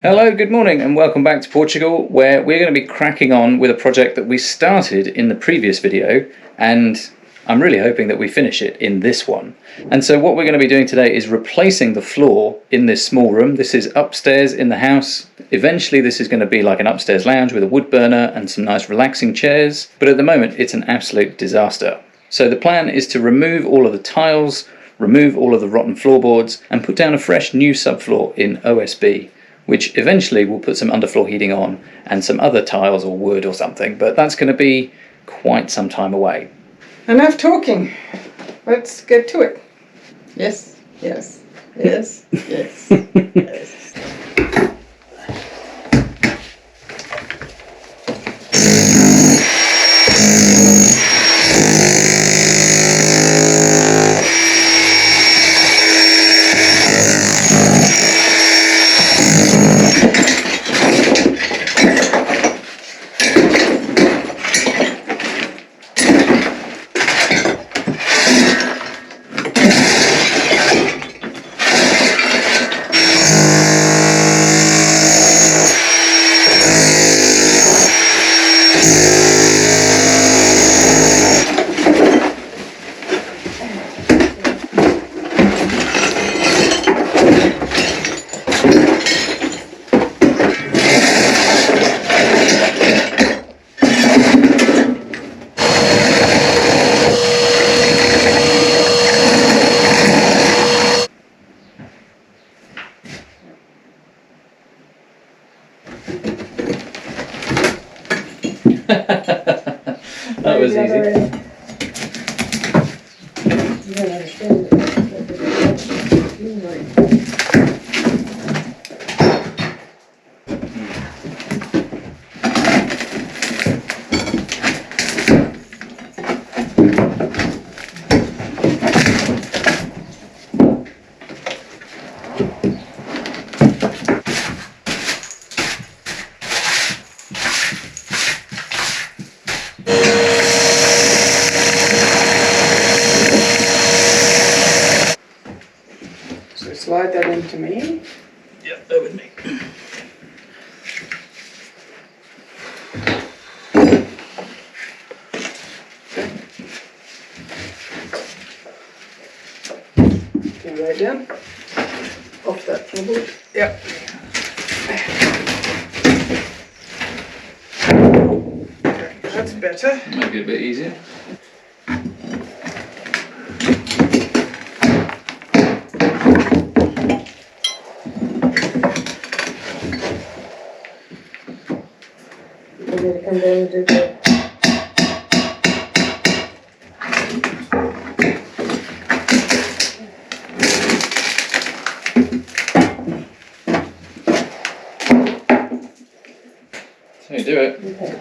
Hello, good morning and welcome back to Portugal, where we're going to be cracking on with a project that we started in the previous video, and I'm really hoping that we finish it in this one. And so what we're going to be doing today is replacing the floor in this small room. This is upstairs in the house. Eventually this is going to be like an upstairs lounge with a wood burner and some nice relaxing chairs, but at the moment it's an absolute disaster. So the plan is to remove all of the tiles, remove all of the rotten floorboards and put down a fresh new subfloor in OSB, which eventually will put some underfloor heating on and some other tiles or wood or something, but that's going to be quite some time away. Enough talking. Let's get to it. Yes, yes, yes, yes, yes. That was easy. So slide that into me. Yep, that would me. Can you lay it down? Off that floorboard. Yep. Okay, that's better. Make it a bit easier. I'm going to come down and do that. So you do it. Okay.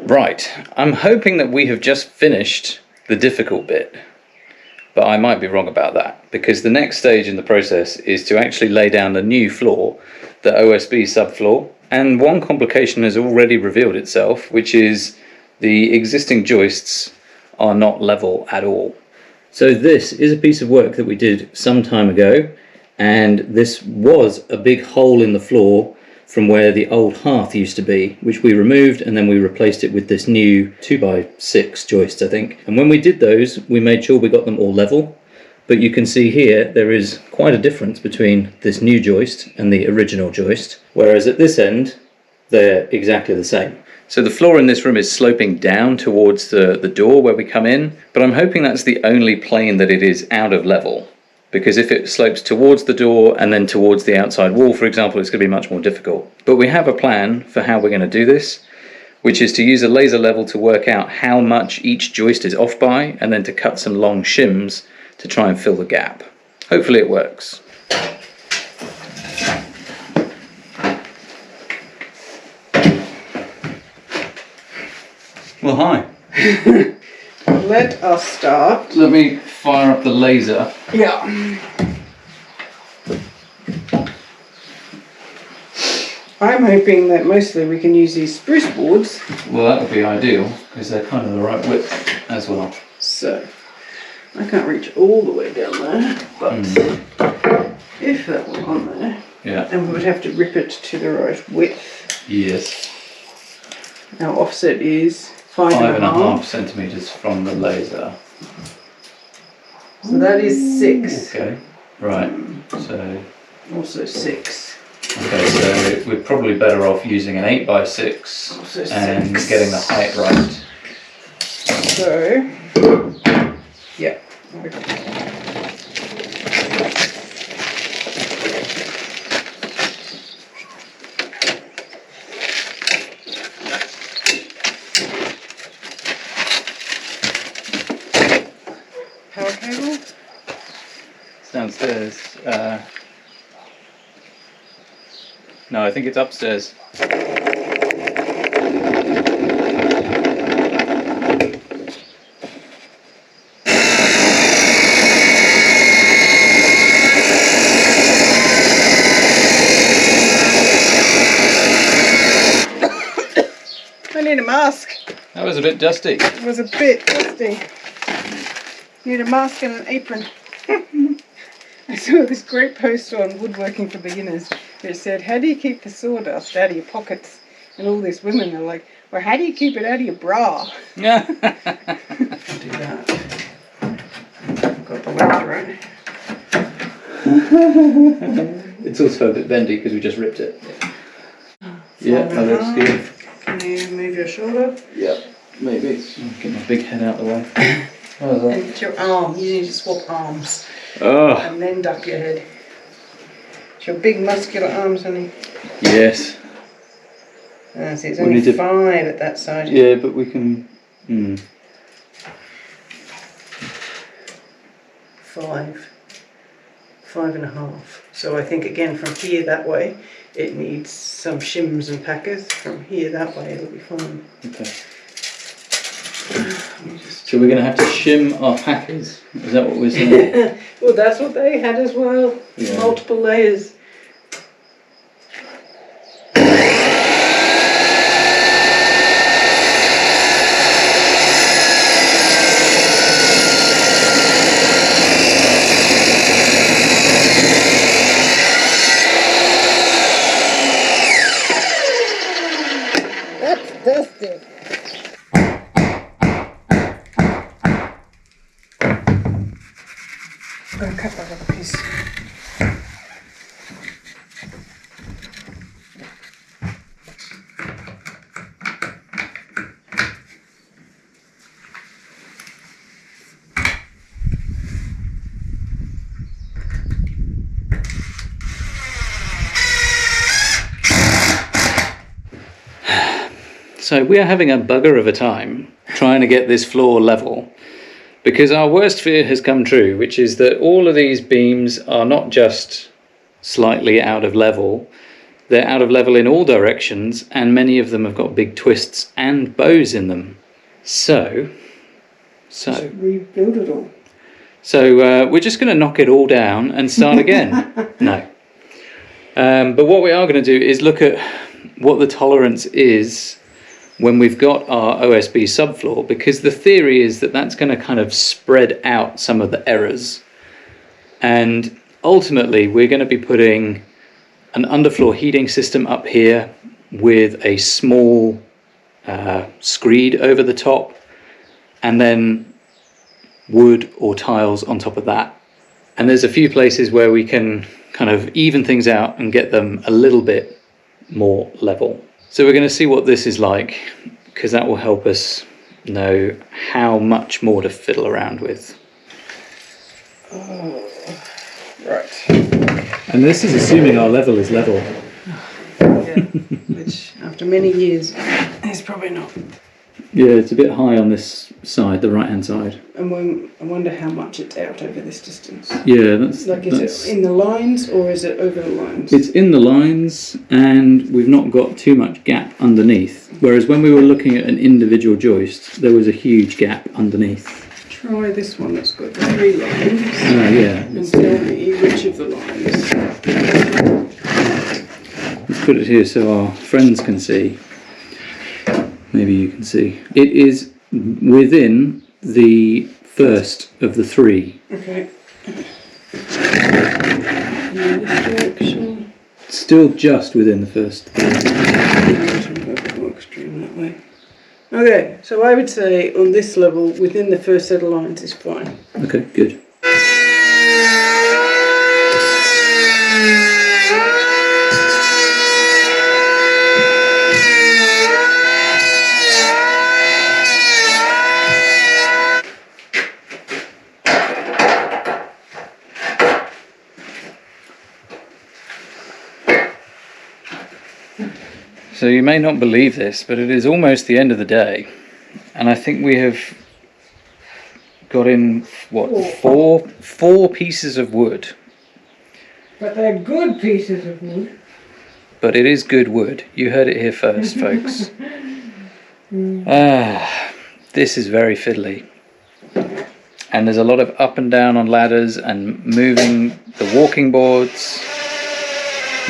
Right, I'm hoping that we have just finished the difficult bit, but I might be wrong about that, because the next stage in the process is to actually lay down a new floor, the OSB subfloor, and one complication has already revealed itself, which is the existing joists are not level at all. So this is a piece of work that we did some time ago, and this was a big hole in the floor from where the old hearth used to be, which we removed and then we replaced it with this new 2x6 joist, I think. And when we did those, we made sure we got them all level. But you can see here there is quite a difference between this new joist and the original joist, whereas at this end they're exactly the same. So the floor in this room is sloping down towards the door where we come in, but I'm hoping that's the only plane that it is out of level. because if it slopes towards the door and then towards the outside wall, for example, it's going to be much more difficult. But we have a plan for how we're going to do this, which is to use a laser level to work out how much each joist is off by, and then to cut some long shims to try and fill the gap. Hopefully it works. Well, hi. Let us start. Let me fire up the laser. Yeah. I'm hoping that mostly we can use these spruce boards. Well, that would be ideal, because they're kind of the right width as well. So, I can't reach all the way down there, but if that were on there, Yeah. then we would have to rip it to the right width. Yes. Our offset is 5.5 centimeters from the laser. So that is 6. Okay. Right. So. Also 6. Okay. So we're probably better off using an 8x6 Also and 6. getting the height right. So, yeah. Power cable? It's downstairs. No, I think it's upstairs. I need a mask. That was a bit dusty. It was a bit dusty. Need a mask and an apron. I saw this great poster on woodworking for beginners that said, how do you keep the sawdust out of your pockets? And all these women are like, well, how do you keep it out of your bra? Yeah. Do that. Got the length right. It's also a bit bendy because we just ripped it. Yeah, that looks good. Can you move your shoulder? Yep, maybe. Get my big head out of the way. How's And that? get your arm. You need to swap arms. Oh, And then duck your head. It's your big muscular arms, honey. yes. See, it's We only need to- 5 at that side. Yeah, but we can. 5.5. So I think again from here that way, it needs some shims and packers. From here that way, it'll be fine. Okay. So we're going to have to shim our packers. Is that what we're saying? Well, that's what they had as well. Yeah. Multiple layers. That's dusty. I'm going to cut that other piece. So we are having a bugger of a time trying to get this floor level, because our worst fear has come true, which is that all of these beams are not just slightly out of level, they're out of level in all directions, and many of them have got big twists and bows in them. So Rebuild it all. we're just going to knock it all down and start again. No. But what we are going to do is look at what the tolerance is when we've got our OSB subfloor, because the theory is that that's going to kind of spread out some of the errors. And ultimately, we're going to be putting an underfloor heating system up here with a small screed over the top, and then wood or tiles on top of that. And there's a few places where we can kind of even things out and get them a little bit more level. So we're going to see what this is like, because that will help us know how much more to fiddle around with. Oh. Right. And this is assuming our level is level. Yeah. Which, after many years, is probably not. Yeah, it's a bit high on this side, the right-hand side. And I wonder how much it's out over this distance. Yeah, that's... Like, is it in the lines or is it over the lines? It's in the lines, and we've not got too much gap underneath. Whereas when we were looking at an individual joist, there was a huge gap underneath. Try this one that's got the 3 lines. Yeah. And tell me which of the lines. Let's put it here so our friends can see. Maybe you can see. It is within the first of the 3. Okay. In this direction. Still just within the first. More extreme that way. Okay, so I would say on this level, within the first set of lines is fine. Okay, good. So you may not believe this, but it is almost the end of the day, and I think we have got in, what, four pieces of wood. But they're good pieces of wood. But it is good wood. You heard it here first, folks. This is very fiddly. And there's a lot of up and down on ladders and moving the walking boards,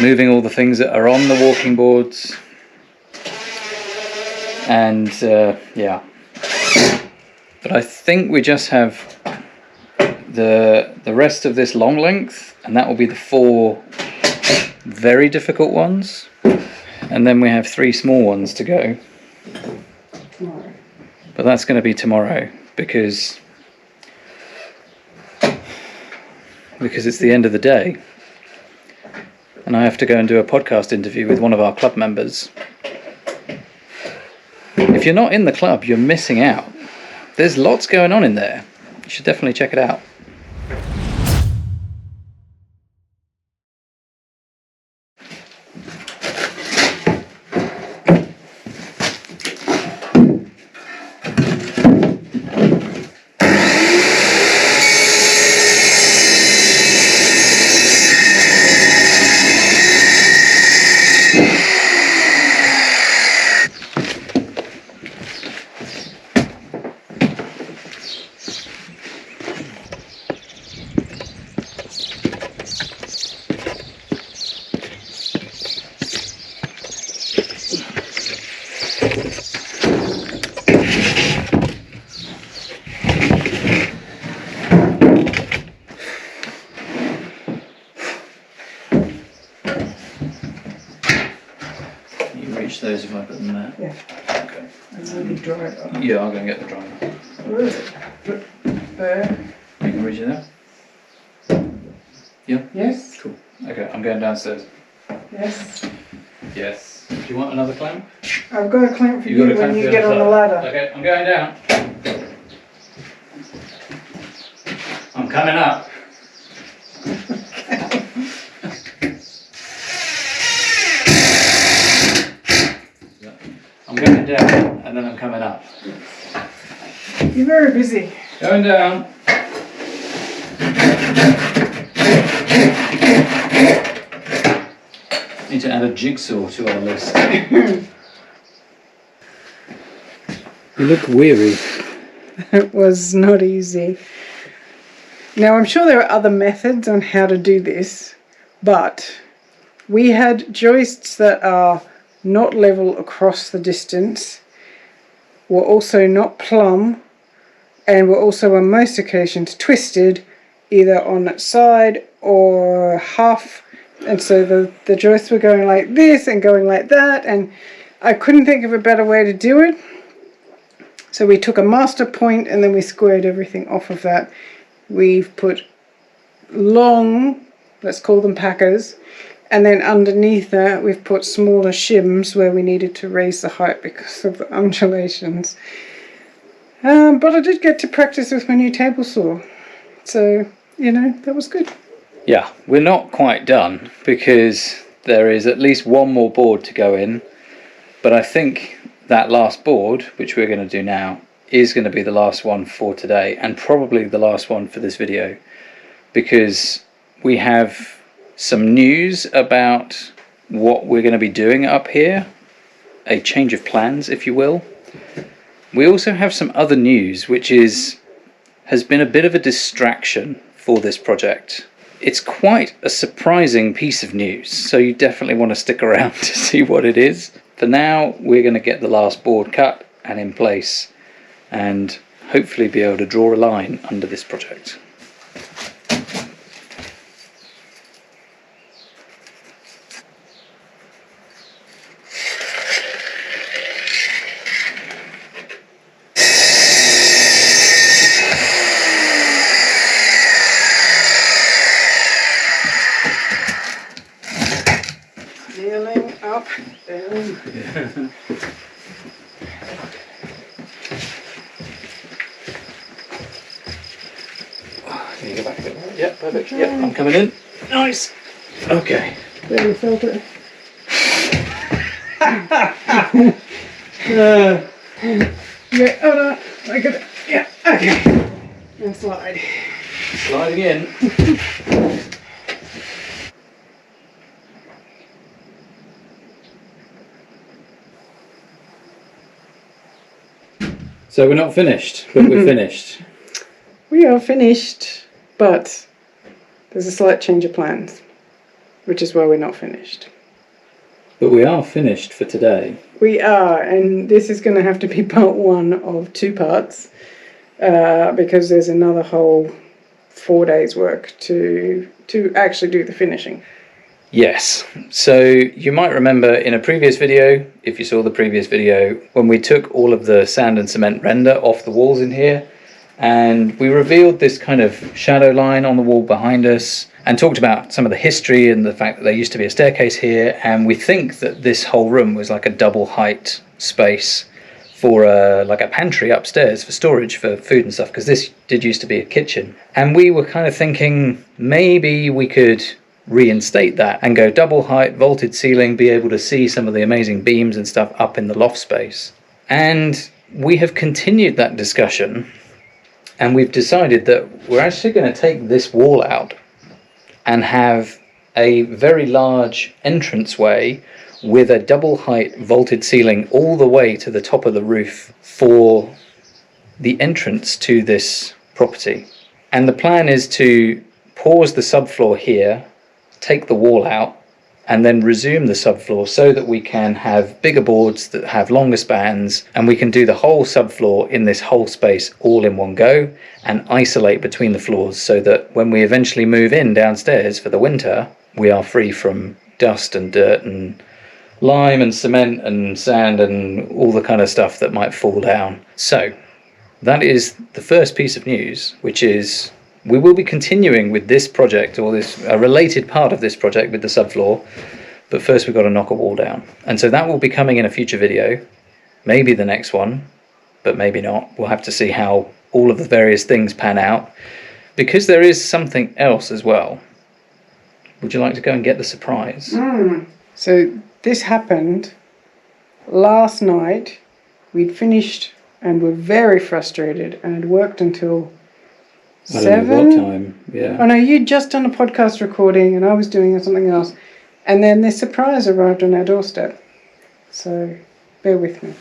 moving all the things that are on the walking boards. And yeah, but I think we just have the rest of this long length, and that will be the 4 very difficult ones, and then we have 3 small ones to go. Tomorrow. But that's going to be tomorrow because it's the end of the day, and I have to go and do a podcast interview with one of our club members. If you're not in the club, you're missing out. There's lots going on in there. You should definitely check it out. Those if I put them there. Yeah. Okay. And then we dry it up. Yeah, I'll go and get the dryer. Where is it? There. You can reach it there? Yeah? Yes. Cool. Okay, I'm going downstairs. Yes. Yes. Do you want another clamp? I've got a clamp for You've you got a clamp when for you the get other on the side. ladder. Okay, I'm going down. I'm coming up. I'm going down and then I'm coming up. You're very busy. Going down. Need to add a jigsaw to our list. You look weary. It was not easy. Now, I'm sure there are other methods on how to do this, but we had joists that are not level across the distance, were also not plumb, and were also on most occasions twisted either on its side or half, and so the joists were going like this and going like that, and I couldn't think of a better way to do it. So we took a master point and then we squared everything off of that. We've put long, let's call them packers, and then underneath that we've put smaller shims where we needed to raise the height because of the undulations. But I did get to practice with my new table saw, so you know, that was good. Yeah, we're not quite done because there is at least one more board to go in, but I think that last board, which we're going to do now, is going to be the last one for today, and probably the last one for this video, because we have some news about what we're going to be doing up here, a change of plans, if you will. We also have some other news which has been a bit of a distraction for this project. It's quite a surprising piece of news, so you definitely want to stick around to see what it is. For now, we're going to get the last board cut and in place, and hopefully be able to draw a line under this project. Kneeling up, down. Can you go back a bit more? Yeah, perfect. Yeah, I'm coming in. Nice. Okay. There, you felt it. Yeah, hold on. I got it. Yeah, okay. And slide. Sliding in. So we're not finished, but we're finished. We are finished, but there's a slight change of plans, which is why we're not finished. But we are finished for today. We are, and this is going to have to be part one of 2 parts, because there's another whole 4 days work to actually do the finishing. Yes, so you might remember in a previous video, if you saw the previous video, when we took all of the sand and cement render off the walls in here, and we revealed this kind of shadow line on the wall behind us, and talked about some of the history and the fact that there used to be a staircase here, and we think that this whole room was like a double height space for like a pantry upstairs for storage for food and stuff, because this did used to be a kitchen. And we were kind of thinking maybe we could reinstate that and go double height, vaulted ceiling, be able to see some of the amazing beams and stuff up in the loft space. And we have continued that discussion, and we've decided that we're actually going to take this wall out and have a very large entranceway with a double height vaulted ceiling all the way to the top of the roof for the entrance to this property. And the plan is to pause the subfloor here, take the wall out, and then resume the subfloor so that we can have bigger boards that have longer spans, and we can do the whole subfloor in this whole space all in one go and isolate between the floors, so that when we eventually move in downstairs for the winter, we are free from dust and dirt and lime and cement and sand and all the kind of stuff that might fall down. So that is the first piece of news, which is we will be continuing with this project, or this a related part of this project with the subfloor, but first we've got to knock a wall down. And so that will be coming in a future video, maybe the next one, but maybe not. We'll have to see how all of the various things pan out, because there is something else as well. Would you like to go and get the surprise? So this happened last night. We'd finished and were very frustrated and had worked until 7. I don't know what time. Yeah. Oh no, you'd just done a podcast recording and I was doing something else. And then this surprise arrived on our doorstep. So bear with me.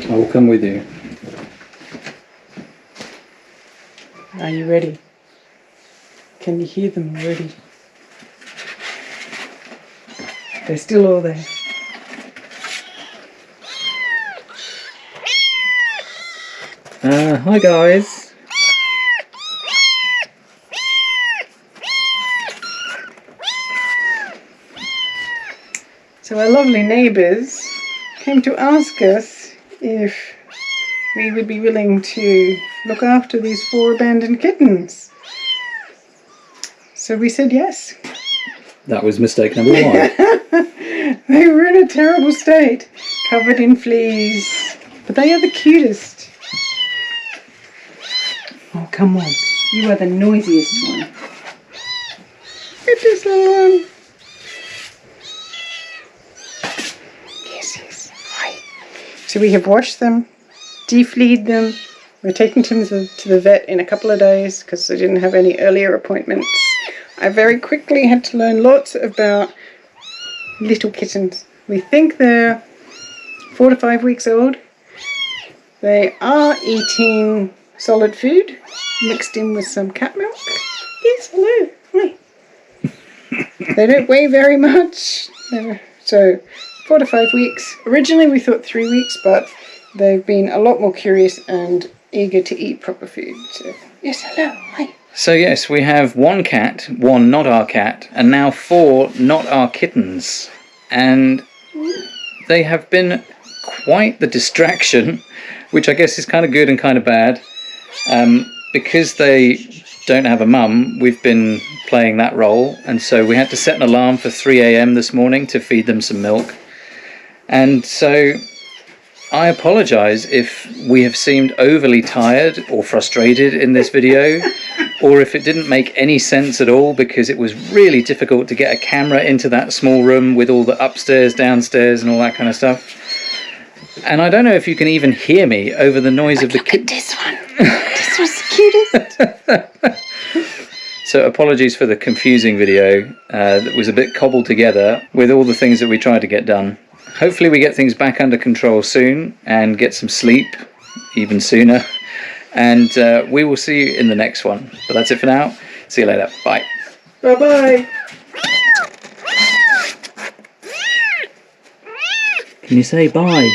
I will come with you. Are you ready? Can you hear them already? They're still all there. Hi guys. So our lovely neighbours came to ask us if we would be willing to look after these 4 abandoned kittens. So we said yes. That was mistake number 1. They were in a terrible state, covered in fleas, but they are the cutest. Oh, come on. You are the noisiest one. at this little one. Yes, yes. Hi. So we have washed them, defleed them. We're taking them to the vet in a couple of days because they didn't have any earlier appointments. I very quickly had to learn lots about little kittens. We think they're 4 to 5 weeks old. They are eating solid food mixed in with some cat milk. Yes, hello. Hi. They don't weigh very much. So 4 to 5 weeks. Originally we thought 3 weeks, but they've been a lot more curious and eager to eat proper food. So yes, hello. Hi. So yes, we have 1 cat, 1 not our cat, and now 4 not our kittens. And they have been quite the distraction, which I guess is kind of good and kind of bad. Because they don't have a mum, we've been playing that role, and so we had to set an alarm for 3 a.m. this morning to feed them some milk. And so I apologise if we have seemed overly tired or frustrated in this video, or if it didn't make any sense at all, because it was really difficult to get a camera into that small room with all the upstairs, downstairs and all that kind of stuff. And I don't know if you can even hear me over the noise of the kids. This one. This was the cutest. So apologies for the confusing video that was a bit cobbled together with all the things that we tried to get done. Hopefully we get things back under control soon and get some sleep even sooner. And we will see you in the next one. But that's it for now. See you later. Bye. Bye-bye. Can you say bye?